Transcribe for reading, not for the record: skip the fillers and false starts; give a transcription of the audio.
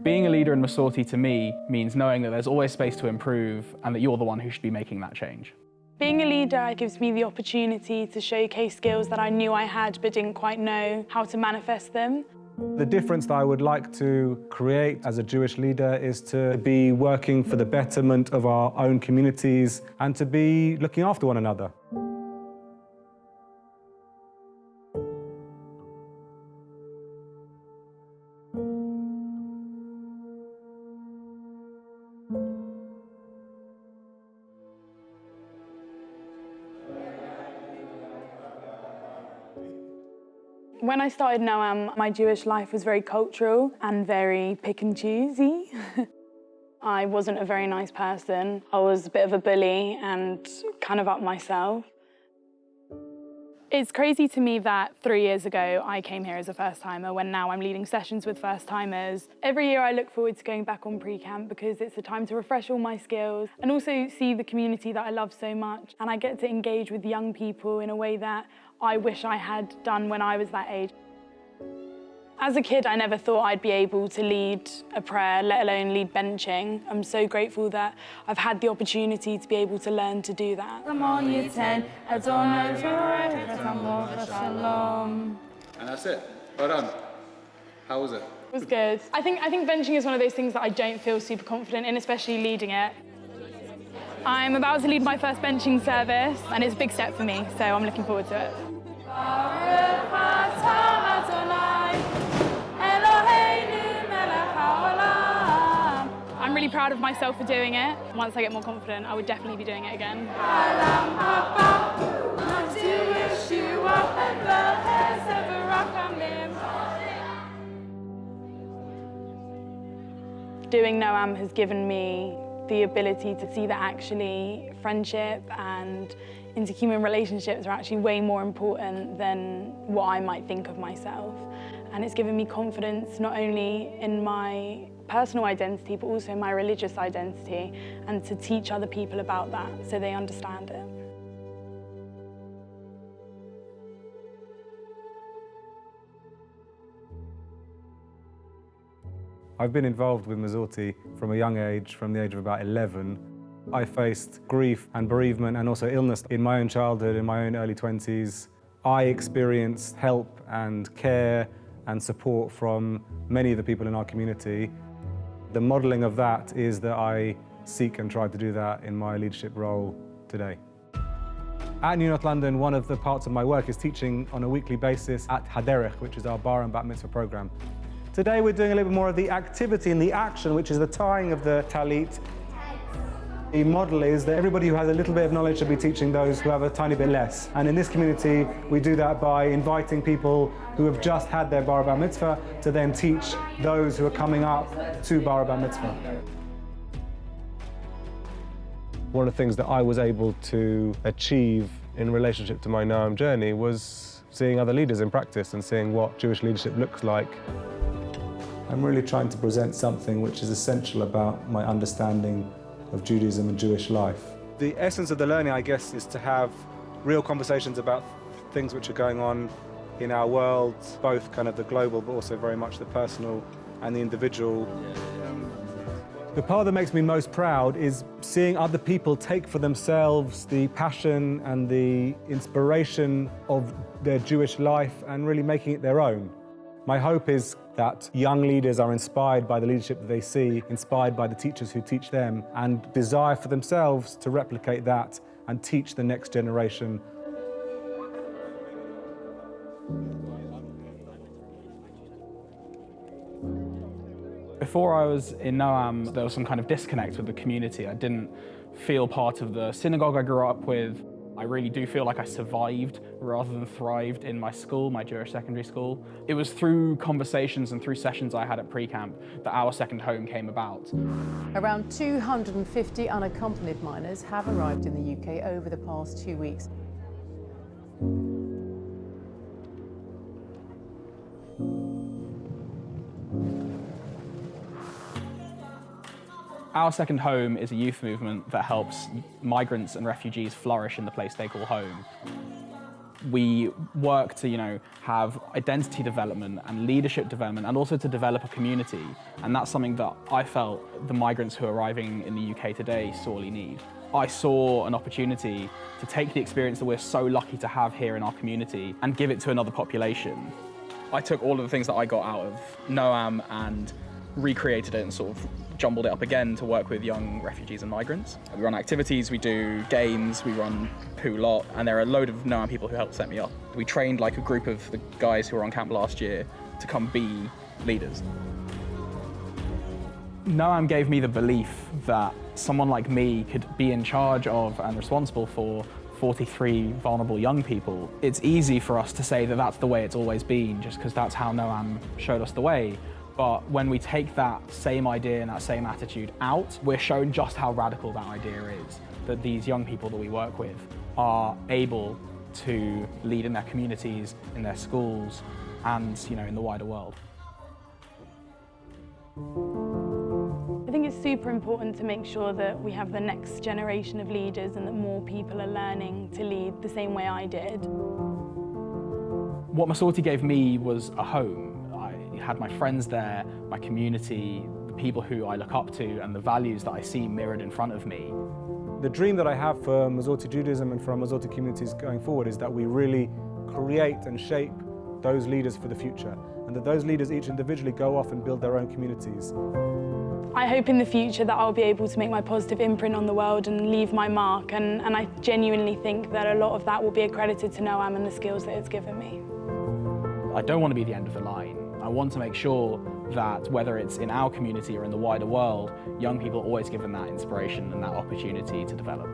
Being a leader in MASORTI to me means knowing that there's always space to improve and that you're the one who should be making that change. Being a leader gives me the opportunity to showcase skills that I knew I had but didn't quite know how to manifest them. The difference that I would like to create as a Jewish leader is to be working for the betterment of our own communities and to be looking after one another. When I started Noam, my Jewish life was very cultural and very pick and choosy. I wasn't a very nice person. I was a bit of a bully and kind of up myself. It's crazy to me that 3 years ago I came here as a first-timer when now I'm leading sessions with first-timers. Every year I look forward to going back on pre-camp because it's a time to refresh all my skills and also see the community that I love so much, and I get to engage with young people in a way that I wish I had done when I was that age. As a kid, I never thought I'd be able to lead a prayer, let alone lead benching. I'm so grateful that I've had the opportunity to be able to learn to do that. And that's it. Well done. How was it? It was good. I think benching is one of those things that I don't feel super confident in, especially leading it. I'm about to lead my first benching service, and it's a big step for me, so I'm looking forward to it. I'm really proud of myself for doing it. Once I get more confident, I would definitely be doing it again. Doing Noam has given me the ability to see that actually friendship and interhuman relationships are actually way more important than what I might think of myself. And it's given me confidence not only in my personal identity, but also in my religious identity, and to teach other people about that so they understand it. I've been involved with MASORTI from a young age, from the age of about 11. I faced grief and bereavement and also illness in my own childhood, in my own early 20s. I experienced help and care and support from many of the people in our community. The modelling of that is that I seek and try to do that in my leadership role today. At New North London, one of the parts of my work is teaching on a weekly basis at Haderech, which is our bar and bat mitzvah program. Today we're doing a little bit more of the activity and the action, which is the tying of the talit. The model is that everybody who has a little bit of knowledge should be teaching those who have a tiny bit less. And in this community, we do that by inviting people who have just had their bar bat mitzvah to then teach those who are coming up to bar bat mitzvah. One of the things that I was able to achieve in relationship to my Noam journey was seeing other leaders in practice and seeing what Jewish leadership looks like. I'm really trying to present something which is essential about my understanding of Judaism and Jewish life. The essence of the learning, I guess, is to have real conversations about things which are going on in our world, both kind of the global, but also very much the personal and the individual. The part that makes me most proud is seeing other people take for themselves the passion and the inspiration of their Jewish life and really making it their own. My hope is that young leaders are inspired by the leadership that they see, inspired by the teachers who teach them, and desire for themselves to replicate that and teach the next generation. Before I was in Noam, there was some kind of disconnect with the community. I didn't feel part of the synagogue I grew up with. I really do feel like I survived rather than thrived in my school, my Jewish secondary school. It was through conversations and through sessions I had at pre-camp that our second home came about. Around 250 unaccompanied minors have arrived in the UK over the past 2 weeks. Our second home is a youth movement that helps migrants and refugees flourish in the place they call home. We work to, have identity development and leadership development, and also to develop a community. And that's something that I felt the migrants who are arriving in the UK today sorely need. I saw an opportunity to take the experience that we're so lucky to have here in our community and give it to another population. I took all of the things that I got out of NOAM and recreated it and sort of jumbled it up again to work with young refugees and migrants. We run activities, we do games, we run Poo Lot, and there are a load of NOAM people who helped set me up. We trained like a group of the guys who were on camp last year to come be leaders. NOAM gave me the belief that someone like me could be in charge of and responsible for 43 vulnerable young people. It's easy for us to say that that's the way it's always been, just because that's how NOAM showed us the way. But when we take that same idea and that same attitude out, we're shown just how radical that idea is, that these young people that we work with are able to lead in their communities, in their schools, and in the wider world. I think it's super important to make sure that we have the next generation of leaders and that more people are learning to lead the same way I did. What MASORTI gave me was a home. I had my friends there, my community, the people who I look up to, and the values that I see mirrored in front of me. The dream that I have for MASORTI Judaism and for our MASORTI communities going forward is that we really create and shape those leaders for the future, and that those leaders each individually go off and build their own communities. I hope in the future that I'll be able to make my positive imprint on the world and leave my mark, and I genuinely think that a lot of that will be accredited to NOAM and the skills that it's given me. I don't want to be the end of the line. I want to make sure that whether it's in our community or in the wider world, young people are always given that inspiration and that opportunity to develop.